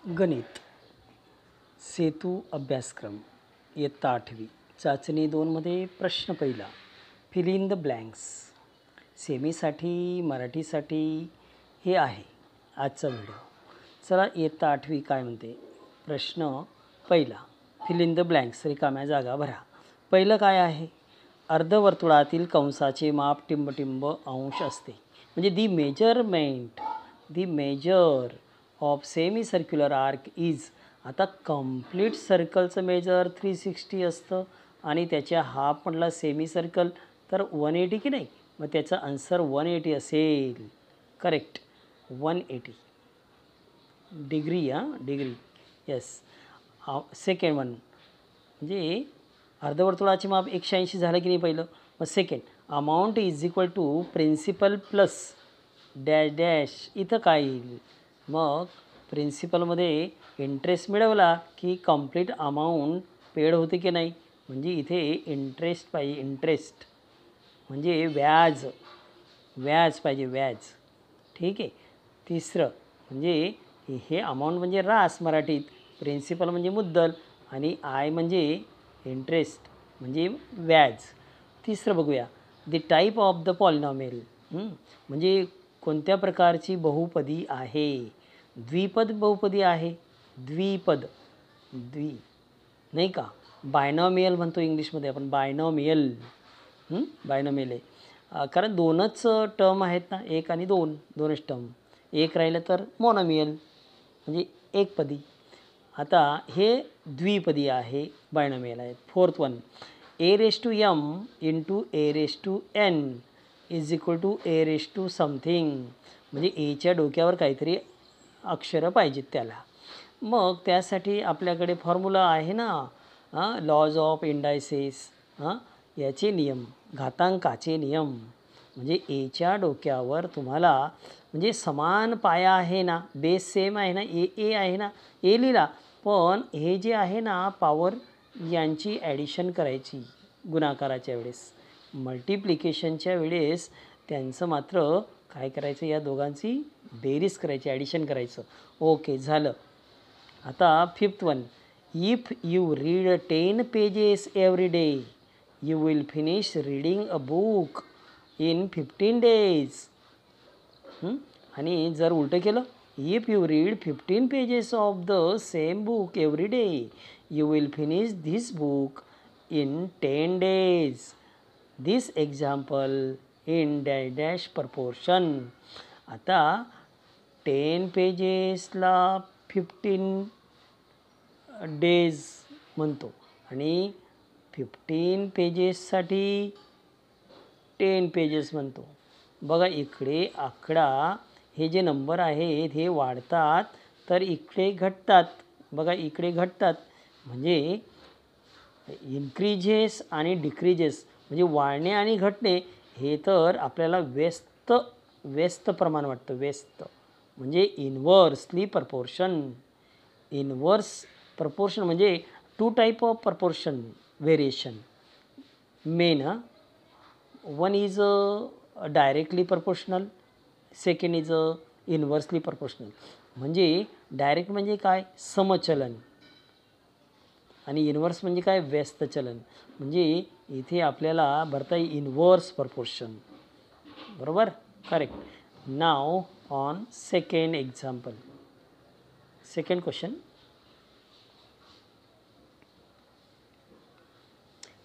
गणित सेतू अभ्यासक्रम इयत्ता 8वी चाचणी 2मध्ये प्रश्न पहिला फिल इन द ब्लँक्स. सेमीसाठी मराठीसाठी हे आहे आजचा व्हिडिओ. चला इयत्ता 8वी काय म्हणते. प्रश्न पहिला फिल इन द ब्लँक्स, रिकाम्या जागा भरा. पहिलं काय आहे, अर्धवर्तुळातील कंसाचे माप टिंबटिंब अंश असते. म्हणजे the measure of semi circular arc is. आता कंप्लीट सर्कलचं मेजर 360 असतं आणि त्याच्या हाफ म्हटला सेमी सर्कल तर 180 की नाही, मग त्याचा आन्सर 180 असेल. Correct, 180 degree. Degree yes. Second one म्हणजे अर्धवर्तुळाचे माप 180 झालं की नाही पहिलं. मग second amount is equal to principal plus dash dash. इथं काय येईल, मग प्रिन्सिपलमध्ये इंटरेस्ट मिळवला की कंप्लीट अमाऊंट पेड होते की नाही, म्हणजे इथे इंटरेस्ट पाहिजे. इंटरेस्ट म्हणजे व्याज पाहिजे, व्याज. ठीक आहे. तिसरं म्हणजे हे अमाऊंट म्हणजे रास मराठीत, प्रिन्सिपल म्हणजे मुद्दल आणि आय म्हणजे इंटरेस्ट म्हणजे व्याज. तिसरं बघूया, the type of the polynomial. म्हणजे कोणत्या प्रकारची बहुपदी आहे. द्विपद बहुपदी आहे. द्विपद नाही का, बायनॉमियल म्हणतो इंग्लिशमध्ये आपण, बायनॉमियल. बायनॉमियल आहे कारण दोनच टर्म आहेत ना, एक आणि दोनच टर्म. एक राहिलं तर मोनोमियल म्हणजे एकपदी. आता हे द्विपदी आहे, बायनॉमियल आहे. Fourth one a⁻m into a⁻n is equal to a⁻ something. म्हणजे एच्या डोक्यावर काहीतरी अक्षरं पाहिजेत त्याला. मग त्यासाठी आपल्याकडे फॉर्म्युला आहे ना, लॉज ऑफ इंडायसेस, याचे नियम, घातांकाचे नियम. म्हणजे एच्या डोक्यावर तुम्हाला म्हणजे समान पाया आहे ना, बेस सेम आहे ना, ए आहे ना, ए लिहिला, पण हे जे आहे ना पॉवर यांची ॲडिशन करायची गुणाकाराच्या वेळेस, मल्टिप्लिकेशनच्या वेळेस त्यांचं मात्र काय करायचं, या दोघांची बेरीज करायची, ॲडिशन करायचं. ओके झालं. आता fifth one, if you read 10 pages every day you will finish reading a book in 15 days. आणि जर उलटं केलं, if you read 15 pages of the same book every day you will finish this book in 10 days. This example in dash dash proportion. आता 10 पेजेसला 15 days म्हणतो आणि 15 पेजेससाठी 10 pages म्हणतो. बघा इकडे आकडा, हे जे नंबर आहेत हे वाढतात तर इकडे घटतात. बघा इकडे घटतात म्हणजे इन्क्रीजेस आणि डिक्रीजेस म्हणजे वाढणे आणि घटणे. हे तर आपल्याला व्यस्त प्रमाण वाटतं. व्यस्त म्हणजे इन्व्हर्सली प्रपोर्शन. इन्व्हर्स प्रपोर्शन म्हणजे 2 type of proportion variation main. One is directly proportional, second is inversely proportional. म्हणजे डायरेक्ट म्हणजे काय, समचलन, आणि इन्व्हर्स म्हणजे काय, व्यस्त चलन. म्हणजे इथे आपल्याला भरता येईल इन्व्हर्स प्रपोर्शन. बरोबर, correct. Now on second example, second question.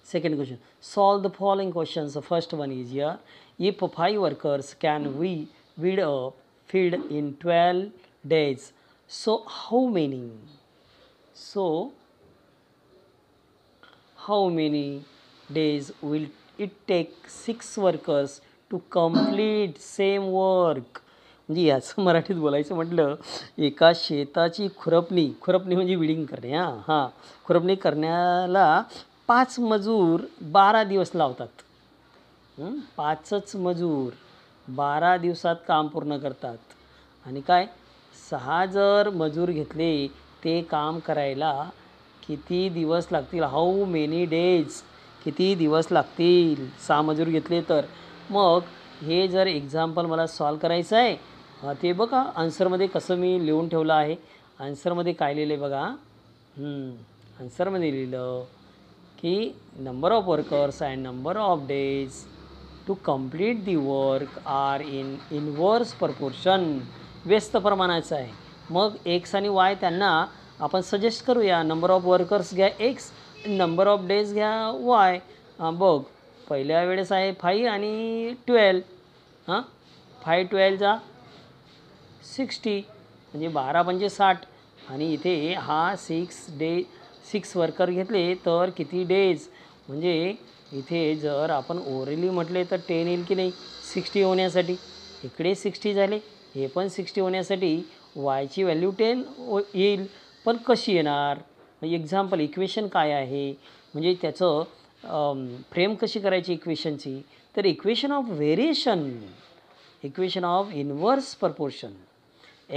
Second question, solve the following questions. The first one is here, if 5 workers can weed a field in 12 days, so how many days will it take 6 workers to complete same work. म्हणजे याचं मराठीत बोलायचं म्हटलं, एका शेताची खुरपणी म्हणजे weeding करणे. खुरपणी करण्याला 5 मजूर 12 दिवस लावतात. 5च मजूर 12 दिवसात काम पूर्ण करतात. आणि काय 6 जर मजूर घेतले ते काम करायला किती दिवस लागतील, हाऊ मेनी डेज, किती दिवस लागतील 6 मजूर घेतले तर. मग हे जर एक्झाम्पल मला सॉल्व करायचं आहे, ते बघा आन्सरमध्ये कसं मी लिहून ठेवलं आहे. आन्सरमध्ये काय लिहिलं आहे बघा. आन्सरमध्ये लिहिलं की number of workers and number of days to complete the work are in inverse proportion. व्यस्त प्रमाणाचं आहे. मग एक्स आणि वाय त्यांना आपण सजेस्ट करूया. नंबर ऑफ वर्कर्स घ्या एक्स, नंबर ऑफ डेज घ्या वाय. बघ पहिल्या वेळेस आहे 5 आणि 12. 5 12 जा 60 म्हणजे 12 म्हणजे 60. आणि इथे हा 6 वर्कर घेतले तर किती डेज. म्हणजे इथे जर आपण ओरली म्हटले तर 10 येईल की नाही 60 होण्यासाठी. इकडे 60 झाले, हे पण 60 होण्यासाठी वायची व्हॅल्यू 10 येईल. पण कशी येणार. एक्झाम्पल इक्वेशन काय आहे म्हणजे त्याचं फ्रेम कशी करायची इक्वेशनची. तर equation of variation, equation of inverse proportion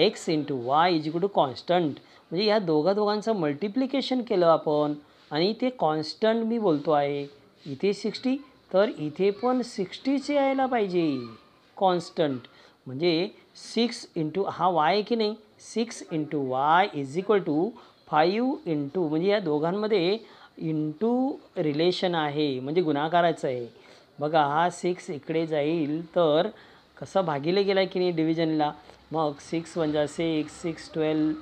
X into Y is equal to constant. म्हणजे या दोघांचं मल्टिप्लिकेशन केलं आपण आणि ते कॉन्स्टंट मी बोलतो आहे. इथे 60 तर इथे पण 60च यायला पाहिजे कॉन्स्टंट. म्हणजे 6 इंटू हा वाय की नाही 6 into Y is equal to 5 into म्हणजे या दोघांमध्ये इंटू रिलेशन आहे म्हणजे गुणाकाराचं आहे. बघा हा 6 इकडे जाईल तर कसा भागिले गेला की नाही डिव्हिजनला. मग 6 1 जा 6, 6 12,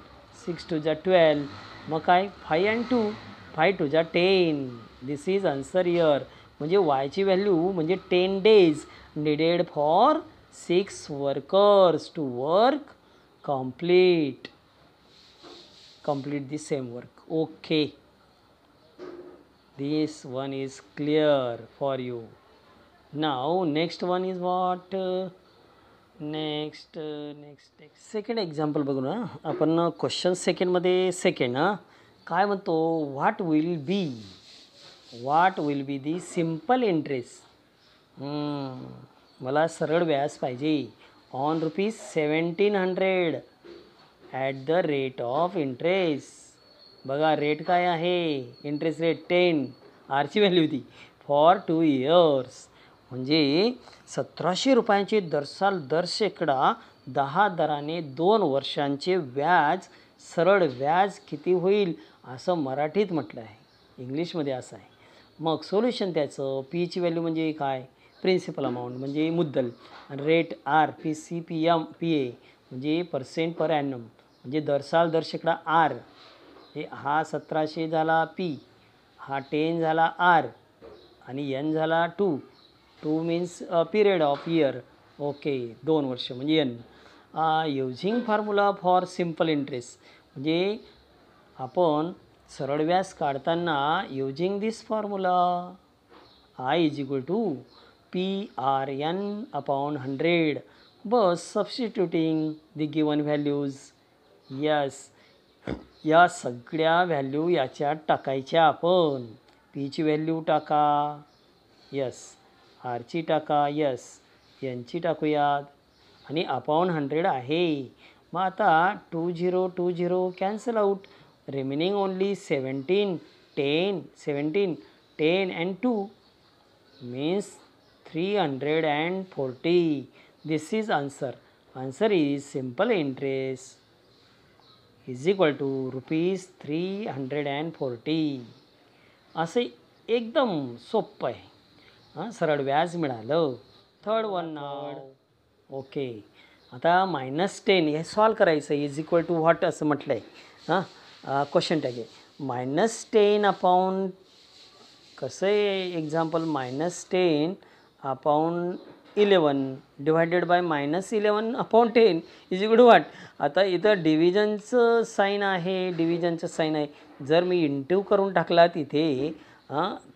6 2 जा 12. मग काय 5 and 2, 5 2 जा 10. This is answer year. म्हणजे वायची व्हॅल्यू म्हणजे 10 days needed for 6 workers to work complete the same work. Okay, this one is clear for you. Now next one is what. Next second example बघू ना आपण. Question सेकंडमध्ये second काय म्हणतो. What will be the simple interest. मला सरळ व्याज पाहिजे on ₹1700 at the rate of interest. बघा रेट काय आहे इंटरेस्ट रेट 10. आरची व्हॅल्यू होती फॉर 2 years. म्हणजे 1700 रुपयांचे दर शेकडा 10 दराने 2 वर्षांचे व्याज. सरळ व्याज किती होईल असं मराठीत म्हटलं आहे, इंग्लिशमध्ये असं आहे. मग सोल्युशन त्याचं पीची व्हॅल्यू म्हणजे काय प्रिन्सिपल अमाऊंट म्हणजे मुद्दल. आणि रेट आर PCPA म्हणजे पर्सेंट पर ॲनम म्हणजे दर शेकडा आर. हे हा 1700 झाला P, हा 10 झाला R आणि N झाला 2 means period of year. Okay 2 वर्ष म्हणजे N. Using formula for simple interest म्हणजे आपण सरळ व्याज काढताना using this formula I is equal to PRN/100. बस substituting the given values. Yes या सगळ्या व्हॅल्यू याच्यात टाकायच्या आपण. पीची व्हॅल्यू टाका यस, आरची टाका यस, यांची टाकूयात आणि अपॉन 100 आहे. मग आता 20 cancel out. Remaining only 17 and 2 means 340. This is answer. Answer is simple interest is equal to ₹340. असे एकदम सोपं आहे. सरळ व्याज मिळालं. थर्ड वन नाव. ओके आता -10 हे सॉल्व करायचं इज इक्वल टू व्हॉट असं म्हटलं आहे. क्वेश्चन टॅग आहे -10 अपॉन कसं आहे example -10 upon 11 divided by -11 upon 10 is equal to what. आता इथं डिव्हिजनचं साईन आहे, जर मी इंटू करून टाकला तिथे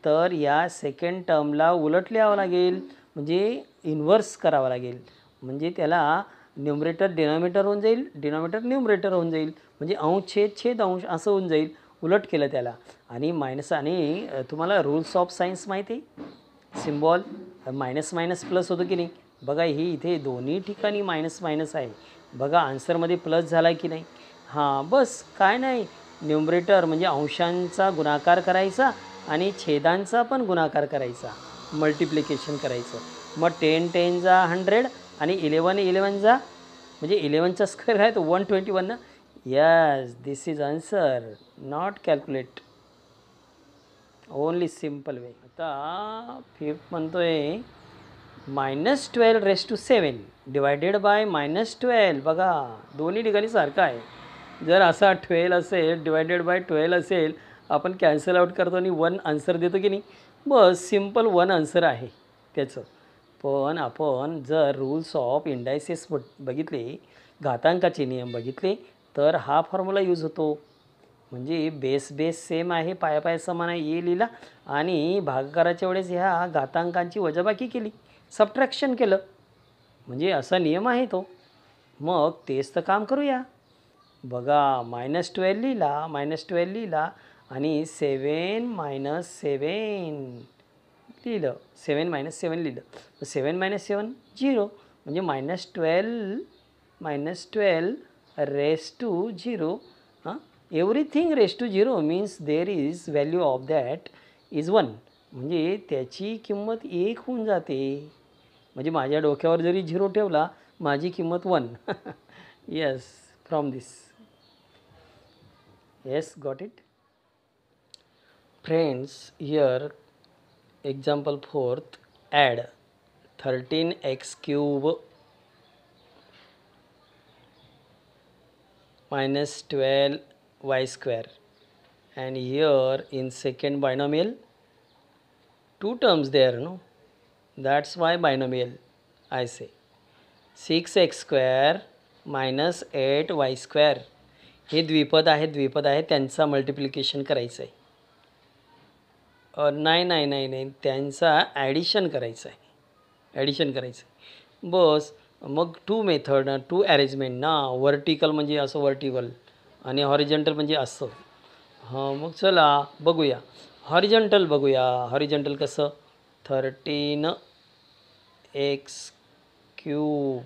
तर या सेकंड टर्मला उलट लिहावं लागेल म्हणजे इन्व्हर्स करावं लागेल. म्हणजे त्याला न्यूमरेटर डिनॉमिनेटर होऊन जाईल, डिनॉमिनेटर न्यूमरेटर होऊन जाईल. म्हणजे अंश छेद अंश असं होऊन जाईल. उलट केलं त्याला. आणि मायनस आणि तुम्हाला रूल्स ऑफ सायन्स माहिती आहे. सिम्बॉल मायनस प्लस होतं की नाही. बघा ही इथे दोन्ही ठिकाणी मायनस आहे. बघा आन्सरमध्ये प्लस झाला की नाही. बस काय नाही न्यूमरेटर म्हणजे अंशांचा गुणाकार करायचा आणि छेदांचा पण गुणाकार करायचा, मल्टिप्लिकेशन करायचं. मग 10 जा 100 आणि 11 जा म्हणजे 11चा स्क्वेअर आहे तो 121 ना. Yes, this is answer, not calculate. Only simple way. आता फिफ्थ म्हणतोय -12⁻7 डिवायडेड बाय -12. बघा दोन्ही ठिकाणी सारखं आहे. जर असा 12 असेल डिवायडेड बाय 12 असेल, आपण कॅन्सल आउट करतो आणि 1 आन्सर देतो की नाही. बस सिम्पल 1 आन्सर आहे त्याचं. पण आपण जर रूल्स ऑफ इंडायसेस बघितले, घातांकाचे नियम बघितले, तर हा फॉर्म्युला यूज होतो. म्हणजे बेस सेम आहे, पाया समान आहे, ए लिहिला आणि भागाकाराच्या वेळेस ह्या घातांकांची वजाबाकी केली, सबट्रॅक्शन केलं. म्हणजे असा नियम आहे तो. मग तेच तर काम करूया. बघा -12 लिहिला, -12 लिहिला आणि 7 - 7 लिहिलं, 7 - 7 लिहिलं. 7 - 7 0, म्हणजे -12 रेस टू 0. हां, everything raise to 0 means there is value of that is 1. म्हणजे त्याची किंमत 1 होऊन जाते. म्हणजे माझ्या डोक्यावर जरी 0 ठेवला, माझी किंमत 1. Yes, from this. Yes, got it. Friends, here example 4th, add 13x³ minus 12y², and here in second binomial 2 terms there, no, that's why binomial I say. 6x² minus 8y². हे द्विपद आहे, त्यांचा मल्टिप्लिकेशन करायचं आहे. नाही, त्यांचा addition करायचं आहे. बस मग 2 मेथड, 2 अरेंजमेंट ना. व्हर्टिकल म्हणजे असं व्हर्टिकल आणि हॉरिझॉन्टल म्हणजे असं. मग चला बघूया हॉरिझॉन्टल. हॉरिझॉन्टल कसं, 13x³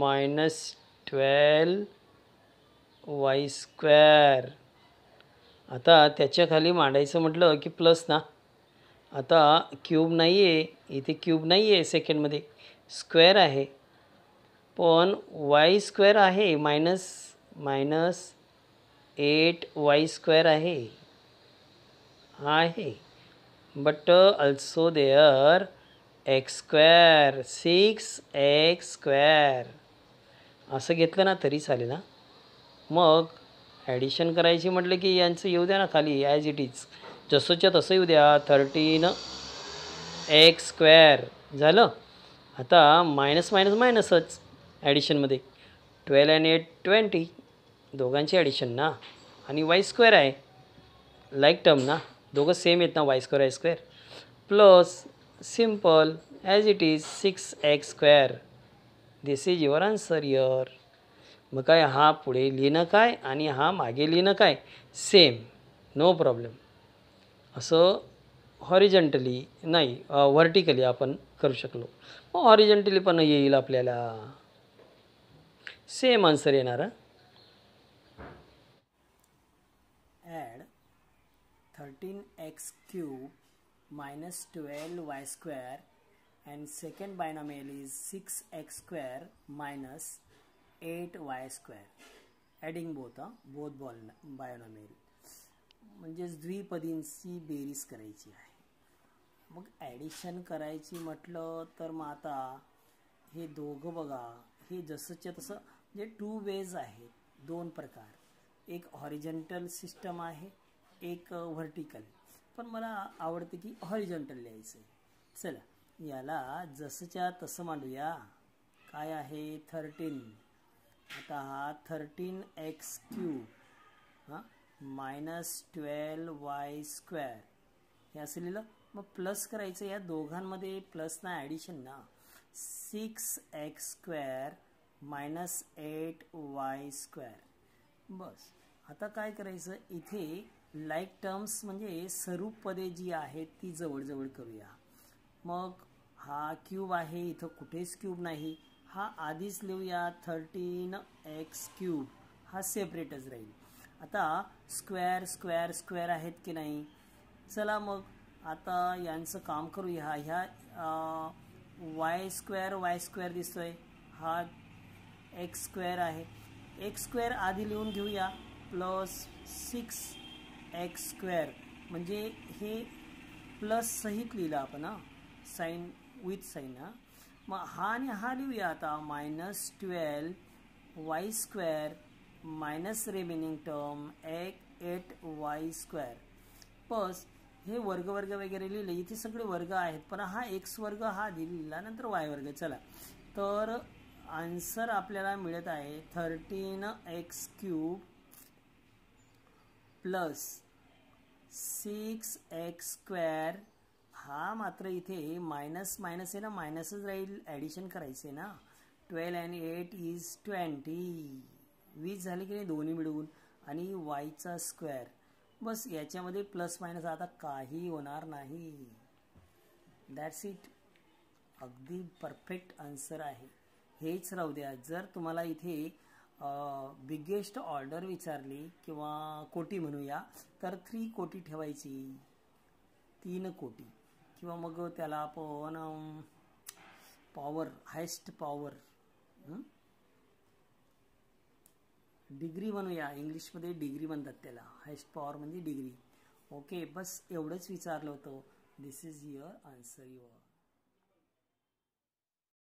minus 12y². आता त्याच्या खाली मांडायचं म्हटलं की प्लस ना. आता क्यूब नाही आहे इथे, क्यूब नाही आहे सेकंडमध्ये, स्क्वेअर आहे. पण y² आहे, -8y² आहे. But also there x², 6x². असं घेतलं ना तरी चालेल ना. मग ॲडिशन करायची म्हटलं की यांचं येऊ द्या ना खाली ॲज इट इज, जसंच्या तसं येऊ द्या. 13x² झालं. आता मायनसच ॲडिशनमध्ये. 12 आणि 8 20, दोघांची ॲडिशन ना. आणि y² आहे, लाईक टर्म ना, दोघं सेम आहेत ना, y² y². Plus simple as it is 6x². This is your answer year. मग काय, हा पुढे लिहिणं काय आणि हा मागे लिहिणं काय, सेम, नो प्रॉब्लेम. असं हॉरिझॉन्टली नाही, व्हर्टिकली आपण करू शकलो. मग हॉरिझॉन्टली पण येईल आपल्याला, सेम आन्सर येणार. Add 13x³ minus 12y² and second binomial is 6x² minus 8y². Adding both binomial, म्हणजेच द्विपदींची बेरीज करायची आहे. मग ॲडिशन करायची म्हटलं तर मग आता हे दोघं बघा, हे जसंच्या तसं म्हणजे 2 वेज आहेत, 2 प्रकार. एक हॉरिझॉन्टल सिस्टम आहे, एक व्हर्टिकल. पण मला आवडते की हॉरिझॉन्टल लिहायचं आहे. चला याला जसंच्या तसं मांडूया. काय आहे 13. आता हा 13x³ minus 12y² हे असं लिहिलं. मग प्लस करायचं, या दोघांमध्ये प्लस ना, ॲडिशन ना. 6x² minus 8y². बस आता काय करायचं, इथे लाईक टर्म्स म्हणजे स्वरूप पदे जी आहेत ती जवळजवळ करूया. मग हा क्यूब आहे, इथं कुठेच क्यूब नाही, हा आधीच लिहूया. 13x³ हा सेपरेटच राहील. आता स्क्वेअर आहेत की नाही. चला मग आता यांचं काम करूया. ह्या y² दिसतोय, हा x² आहे. एक्स स्क्वेअर आधी लिहून घेऊया, प्लस 6x², म्हणजे हे प्लस सहित लिहिलं आपण हां, साईन विथ साईन हां. मग हा आणि हा लिहूया आता, -12y² minus remaining term 8y². Plus हे वर्ग वगैरे लिहिले, इथे सगळे वर्ग आहेत, पण हा x वर्ग हा आधी लिहिला, नंतर y वर्ग. चला, तर आन्सर आपल्याला मिळत आहे 13x³ प्लस 6x². हा मात्र इथे मायनस मायनस आहे ना, मायनसच राहील, ॲडिशन करायचे ना. 12 and 8 is 20. 20 झाले की नाही दोन्ही मिळवून, आणि वायचा स्क्वेअर. बस याच्यामध्ये प्लस मायनस आता काही होणार नाही. That's it. अगदी परफेक्ट आन्सर आहे. हेच राहू द्या. जर तुम्हाला इथे बिगेस्ट ऑर्डर विचारली किंवा कोटी म्हणूया, तर 3 कोटी ठेवायची, 3 कोटी, किंवा मग त्याला आपण पॉवर, हायेस्ट पॉवर, डिग्री म्हणूया. इंग्लिशमध्ये डिग्री म्हणतात त्याला, हायेस्ट पॉवर म्हणजे डिग्री. ओके, बस एवढंच विचारलं होतं. दिस इज युअर आन्सर. युअर